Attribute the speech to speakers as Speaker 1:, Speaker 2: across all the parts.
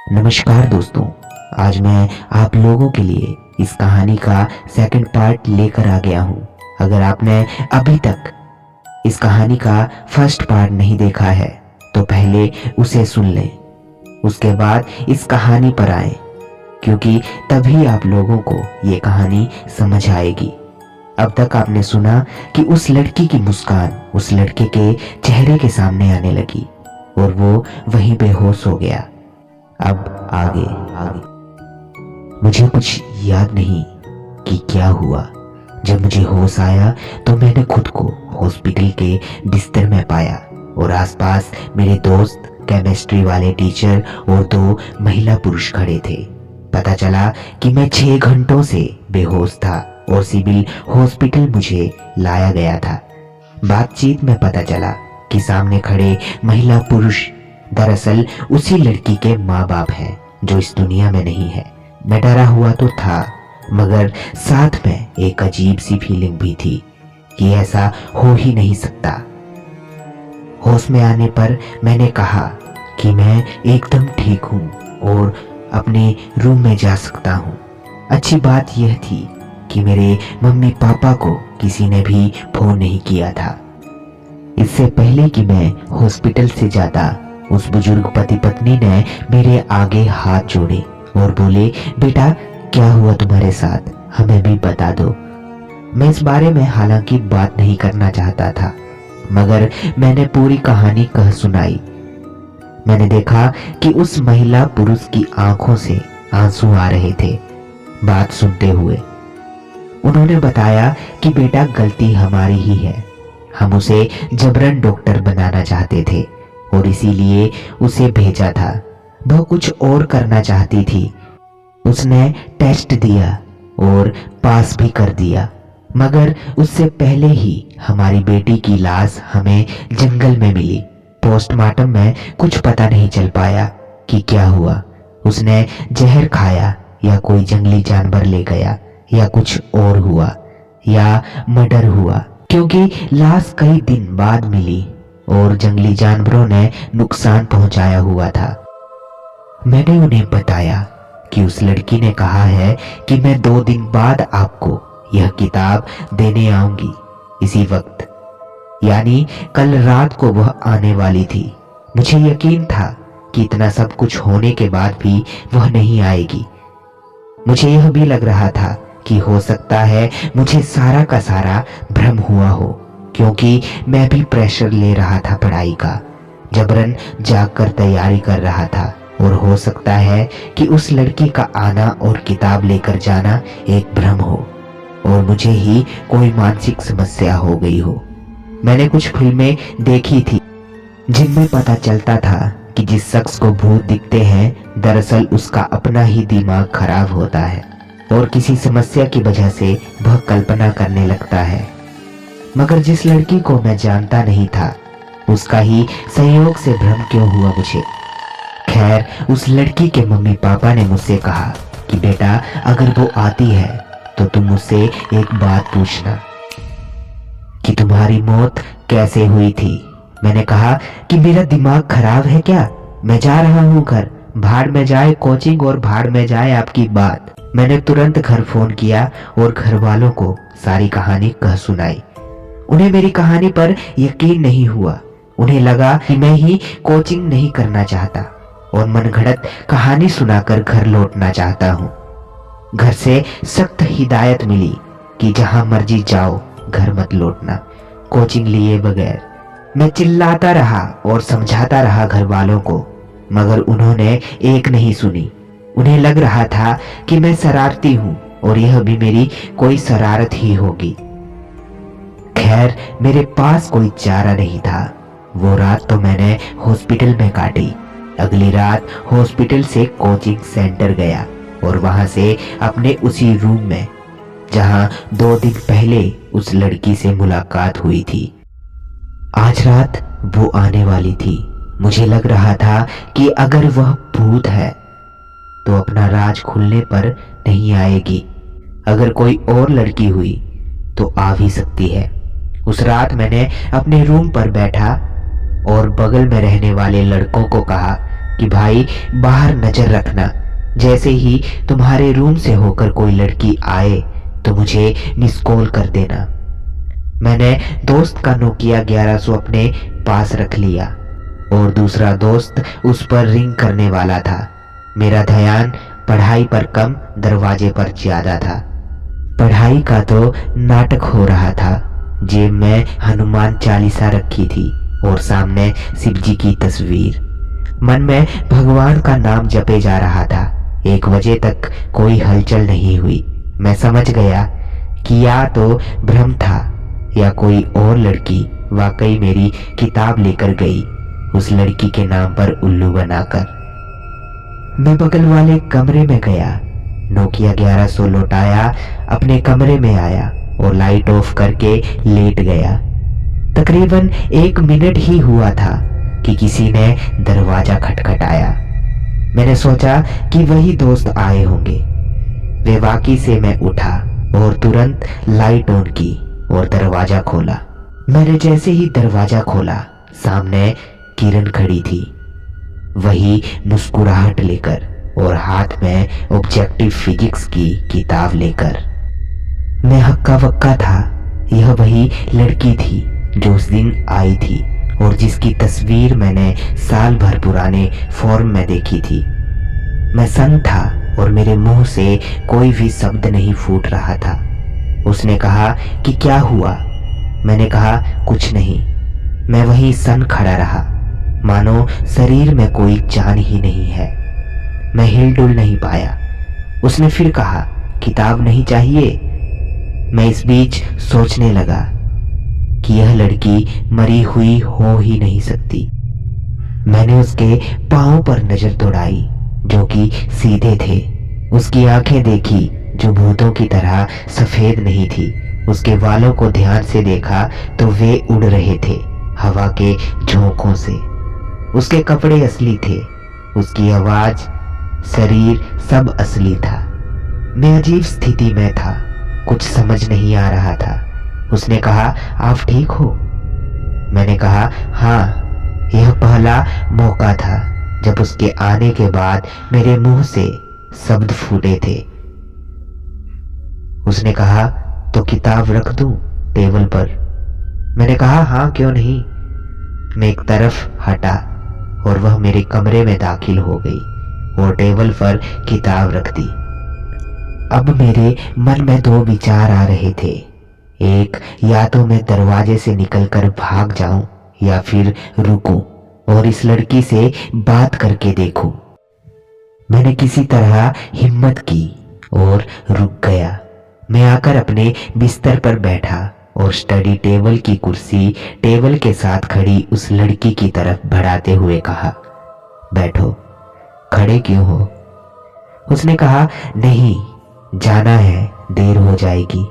Speaker 1: नमस्कार दोस्तों। आज मैं आप लोगों के लिए इस कहानी का सेकंड पार्ट लेकर आ गया हूँ। अगर आपने अभी तक इस कहानी का फर्स्ट पार्ट नहीं देखा है तो पहले उसे सुन लें, उसके बाद इस कहानी पर आए, क्योंकि तभी आप लोगों को ये कहानी समझ आएगी। अब तक आपने सुना कि उस लड़की की मुस्कान उस लड़के के चेहरे के सामने आने लगी और वो वहीं बेहोश हो गया। अब आगे मुझे कुछ याद नहीं कि क्या हुआ। जब मुझे होश आया तो मैंने खुद को हॉस्पिटल के बिस्तर में पाया और आसपास मेरे दोस्त, केमिस्ट्री वाले टीचर और 2 महिला पुरुष खड़े थे। पता चला कि मैं 6 घंटों से बेहोश था और सिविल हॉस्पिटल मुझे लाया गया था। बातचीत में पता चला कि सामने खड़े महिला पुरुष दरअसल उसी लड़की के माँ बाप हैं जो इस दुनिया में नहीं है। मैं डरा हुआ तो था, मगर साथ में एक अजीब सी फीलिंग भी थी कि ऐसा हो ही नहीं सकता। होश में आने पर मैंने कहा कि मैं एकदम ठीक हूँ और अपने रूम में जा सकता हूँ। अच्छी बात यह थी कि मेरे मम्मी पापा को किसी ने भी फोन नहीं किया था। इससे पहले कि मैं हॉस्पिटल से जाता, उस बुजुर्ग पति पत्नी ने मेरे आगे हाथ जोड़े और बोले, बेटा क्या हुआ तुम्हारे साथ, हमें भी बता दो। मैं इस बारे में हालांकि बात नहीं करना चाहता था, मगर मैंने पूरी कहानी कह सुनाई। मैंने देखा कि उस महिला पुरुष की आंखों से आंसू आ रहे थे बात सुनते हुए। उन्होंने बताया कि बेटा गलती हमारी ही है, हम उसे जबरन डॉक्टर बनाना चाहते थे और इसीलिए उसे भेजा था। वह कुछ और करना चाहती थी। उसने टेस्ट दिया और पास भी कर दिया, मगर उससे पहले ही हमारी बेटी की लाश हमें जंगल में मिली। पोस्टमार्टम में कुछ पता नहीं चल पाया कि क्या हुआ। उसने जहर खाया या कोई जंगली जानवर ले गया या कुछ और हुआ या मर्डर हुआ, क्योंकि लाश कई दिन बाद मिली और जंगली जानवरों ने नुकसान पहुंचाया हुआ था। मैंने उन्हें बताया कि उस लड़की ने कहा है कि मैं 2 दिन बाद आपको यह किताब देने आऊंगी इसी वक्त, यानी कल रात को वह आने वाली थी। मुझे यकीन था कि इतना सब कुछ होने के बाद भी वह नहीं आएगी। मुझे यह भी लग रहा था कि हो सकता है मुझे सारा का सारा भ्रम हुआ हो, क्योंकि मैं भी प्रेशर ले रहा था पढ़ाई का, जबरन जागकर तैयारी कर रहा था और हो सकता है कि उस लड़की का आना और किताब लेकर जाना एक भ्रम हो और मुझे ही कोई मानसिक समस्या हो गई हो। मैंने कुछ फिल्में देखी थी जिनमें पता चलता था कि जिस शख्स को भूत दिखते हैं दरअसल उसका अपना ही दिमाग खराब होता है और किसी समस्या की वजह से वह कल्पना करने लगता है। मगर जिस लड़की को मैं जानता नहीं था उसका ही संयोग से भ्रम क्यों हुआ मुझे। खैर, उस लड़की के मम्मी पापा ने मुझसे कहा कि बेटा अगर वो आती है तो तुम उससे एक बात पूछना कि तुम्हारी मौत कैसे हुई थी। मैंने कहा कि मेरा दिमाग खराब है क्या, मैं जा रहा हूँ घर, भाड़ में जाए कोचिंग और भाड़ में जाए आपकी बात। मैंने तुरंत घर फोन किया और घर वालों को सारी कहानी कह सुनाई। उन्हें मेरी कहानी पर यकीन नहीं हुआ। उन्हें लगा कि मैं ही कोचिंग नहीं करना चाहता और मनगढ़ंत कहानी सुनाकर घर लौटना चाहता हूँ। घर से सख्त हिदायत मिली कि जहां मर्जी जाओ, घर मत लौटना कोचिंग लिए बगैर। मैं चिल्लाता रहा और समझाता रहा घर वालों को, मगर उन्होंने एक नहीं सुनी। उन्हें लग रहा था कि मैं शरारती हूँ और यह भी मेरी कोई शरारत ही होगी। खैर, मेरे पास कोई चारा नहीं था। वो रात तो मैंने हॉस्पिटल में काटी। अगली रात हॉस्पिटल से कोचिंग सेंटर गया और वहां से अपने उसी रूम में जहां 2 दिन पहले उस लड़की से मुलाकात हुई थी। आज रात वो आने वाली थी। मुझे लग रहा था कि अगर वह भूत है तो अपना राज खुलने पर नहीं आएगी। अगर कोई और लड़की हुई तो आ भी सकती है। उस रात मैंने अपने रूम पर बैठा और बगल में रहने वाले लड़कों को कहा कि भाई बाहर नजर रखना, जैसे ही तुम्हारे रूम से होकर कोई लड़की आए तो मुझे मिस कॉल कर देना। मैंने दोस्त का नोकिया 1100 अपने पास रख लिया और दूसरा दोस्त उस पर रिंग करने वाला था। मेरा ध्यान पढ़ाई पर कम, दरवाजे पर ज्यादा था। पढ़ाई का तो नाटक हो रहा था। जेब में हनुमान चालीसा रखी थी और सामने शिव जी की तस्वीर। मन में भगवान का नाम जपे जा रहा था। 1 बजे तक कोई हलचल नहीं हुई। मैं समझ गया कि या तो भ्रम था या कोई और लड़की वाकई मेरी किताब लेकर गई, उस लड़की के नाम पर उल्लू बनाकर। मैं बगल वाले कमरे में गया, नोकिया 1100 लौटाया, अपने कमरे में आया और लाइट ऑफ करके लेट गया। तकरीबन 1 मिनट ही हुआ था कि किसी ने दरवाजा खटखटाया। मैंने सोचा कि वही दोस्त आए होंगे। बेबाकी से मैं उठा और तुरंत लाइट ऑन की और दरवाजा खोला। मैंने जैसे ही दरवाजा खोला, सामने किरण खड़ी थी, वही मुस्कुराहट लेकर और हाथ में ऑब्जेक्टिव फिजिक्स की किताब लेकर। मैं हक्का बक्का था। यह वही लड़की थी जो उस दिन आई थी और जिसकी तस्वीर मैंने साल भर पुराने फॉर्म में देखी थी। मैं सन्न था और मेरे मुंह से कोई भी शब्द नहीं फूट रहा था। उसने कहा कि क्या हुआ? मैंने कहा कुछ नहीं। मैं वहीं सन्न खड़ा रहा, मानो शरीर में कोई जान ही नहीं है। मैं हिलडुल नहीं पाया। उसने फिर कहा किताब नहीं चाहिए? मैं इस बीच सोचने लगा कि यह लड़की मरी हुई हो ही नहीं सकती। मैंने उसके पांव पर नजर दौड़ाई जो कि सीधे थे। उसकी आंखें देखी जो भूतों की तरह सफेद नहीं थी। उसके बालों को ध्यान से देखा तो वे उड़ रहे थे हवा के झोंकों से। उसके कपड़े असली थे, उसकी आवाज, शरीर सब असली था। मैं अजीब स्थिति में था, कुछ समझ नहीं आ रहा था। उसने कहा आप ठीक हो? मैंने कहा हाँ। यह पहला मौका था जब उसके आने के बाद मेरे मुंह से शब्द फूटे थे। उसने कहा तो किताब रख दूं टेबल पर? मैंने कहा हाँ क्यों नहीं। मैं एक तरफ हटा और वह मेरे कमरे में दाखिल हो गई और टेबल पर किताब रख दी। अब मेरे मन में 2 विचार आ रहे थे। एक, या तो मैं दरवाजे से निकलकर भाग जाऊं या फिर रुकूं और इस लड़की से बात करके देखूं। मैंने किसी तरह हिम्मत की और रुक गया। मैं आकर अपने बिस्तर पर बैठा और स्टडी टेबल की कुर्सी टेबल के साथ खड़ी उस लड़की की तरफ बढ़ाते हुए कहा बैठो। खड़े क्यों हो? उसने कहा नहीं, जाना है, देर हो जाएगी।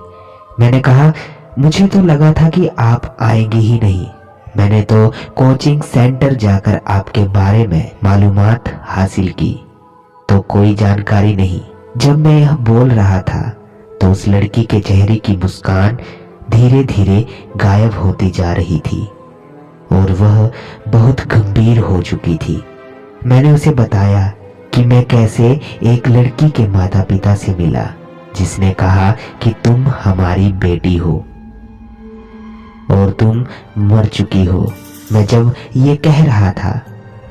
Speaker 1: मैंने कहा मुझे तो लगा था कि आप आएंगे ही नहीं। मैंने तो कोचिंग सेंटर जाकर आपके बारे में मालूमात हासिल की तो कोई जानकारी नहीं। जब मैं यह बोल रहा था तो उस लड़की के चेहरे की मुस्कान धीरे धीरे गायब होती जा रही थी और वह बहुत गंभीर हो चुकी थी। मैंने उसे बताया कि मैं कैसे एक लड़की के माता पिता से मिला जिसने कहा कि तुम हमारी बेटी हो और तुम मर चुकी हो। मैं जब ये कह रहा था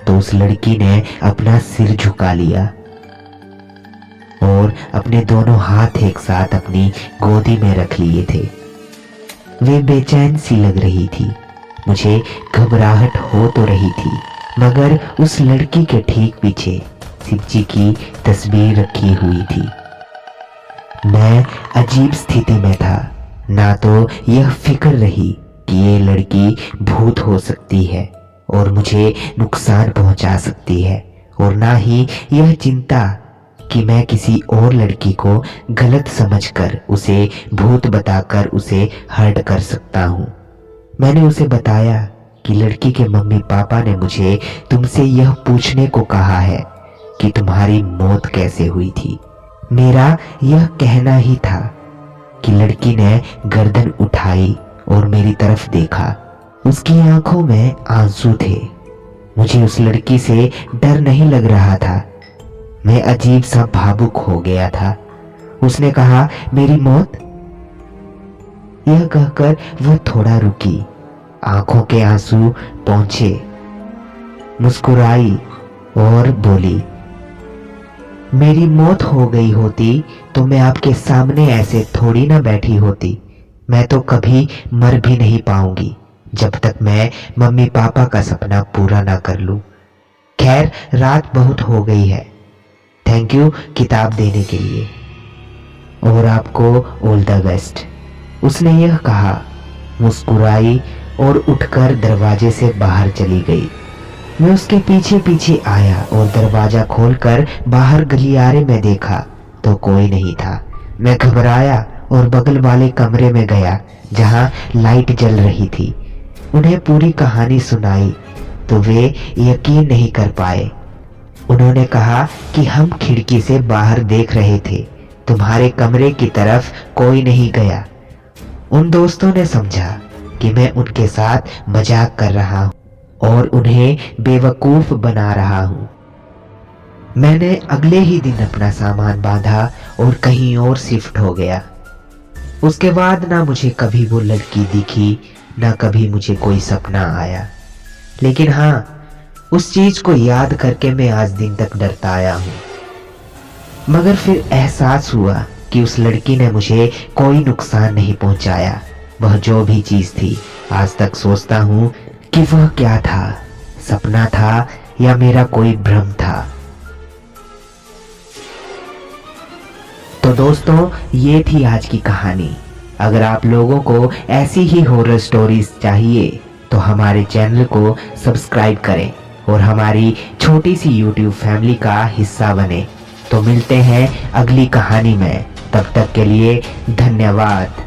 Speaker 1: तो उस लड़की ने अपना सिर झुका लिया और अपने दोनों हाथ एक साथ अपनी गोदी में रख लिए थे। वे बेचैन सी लग रही थी। मुझे घबराहट हो तो रही थी, मगर उस लड़की के ठीक पीछे शिव जी की तस्वीर रखी हुई थी। मैं अजीब स्थिति में था। ना तो यह फिक्र रही कि ये लड़की भूत हो सकती है और मुझे नुकसान पहुंचा सकती है, और ना ही यह चिंता कि मैं किसी और लड़की को गलत समझकर उसे भूत बताकर उसे हर्ट कर सकता हूँ। मैंने उसे बताया कि लड़की के मम्मी पापा ने मुझे तुमसे यह पूछने को कहा है कि तुम्हारी मौत कैसे हुई थी। मेरा यह कहना ही था कि लड़की ने गर्दन उठाई और मेरी तरफ देखा। उसकी आंखों में आंसू थे। मुझे उस लड़की से डर नहीं लग रहा था, मैं अजीब सा भावुक हो गया था। उसने कहा, मेरी मौत? यह कहकर वह थोड़ा रुकी, आंखों के आंसू पहुंचे, मुस्कुराई और बोली, मेरी मौत हो गई होती तो मैं आपके सामने ऐसे थोड़ी ना बैठी होती। मैं तो कभी मर भी नहीं पाऊंगी जब तक मैं मम्मी पापा का सपना पूरा ना कर लूं। खैर, रात बहुत हो गई है। थैंक यू किताब देने के लिए, और आपको ऑल द बेस्ट। उसने यह कहा, मुस्कुराई और उठकर दरवाजे से बाहर चली गई। मैं उसके पीछे पीछे आया और दरवाजा खोलकर बाहर गलियारे में देखा तो कोई नहीं था। मैं घबराया और बगल वाले कमरे में गया जहां लाइट जल रही थी। उन्हें पूरी कहानी सुनाई तो वे यकीन नहीं कर पाए। उन्होंने कहा कि हम खिड़की से बाहर देख रहे थे, तुम्हारे कमरे की तरफ कोई नहीं गया। उन दोस्तों ने समझा कि मैं उनके साथ मजाक कर रहा हूं और उन्हें बेवकूफ बना रहा हूं। मैंने अगले ही दिन अपना सामान बांधा और कहीं और शिफ्ट हो गया। उसके बाद ना मुझे कभी वो लड़की दिखी, ना कभी मुझे कोई सपना आया। लेकिन हाँ, उस चीज को याद करके मैं आज दिन तक डरता आया हूं। मगर फिर एहसास हुआ कि उस लड़की ने मुझे कोई नुकसान नहीं पहुंचाया। वह जो भी चीज थी, आज तक सोचता हूं कि वह क्या था, सपना था या मेरा कोई भ्रम था। तो दोस्तों, ये थी आज की कहानी। अगर आप लोगों को ऐसी ही हॉरर स्टोरीज चाहिए तो हमारे चैनल को सब्सक्राइब करें और हमारी छोटी सी यूट्यूब फैमिली का हिस्सा बने। तो मिलते हैं अगली कहानी में, तब तक के लिए धन्यवाद।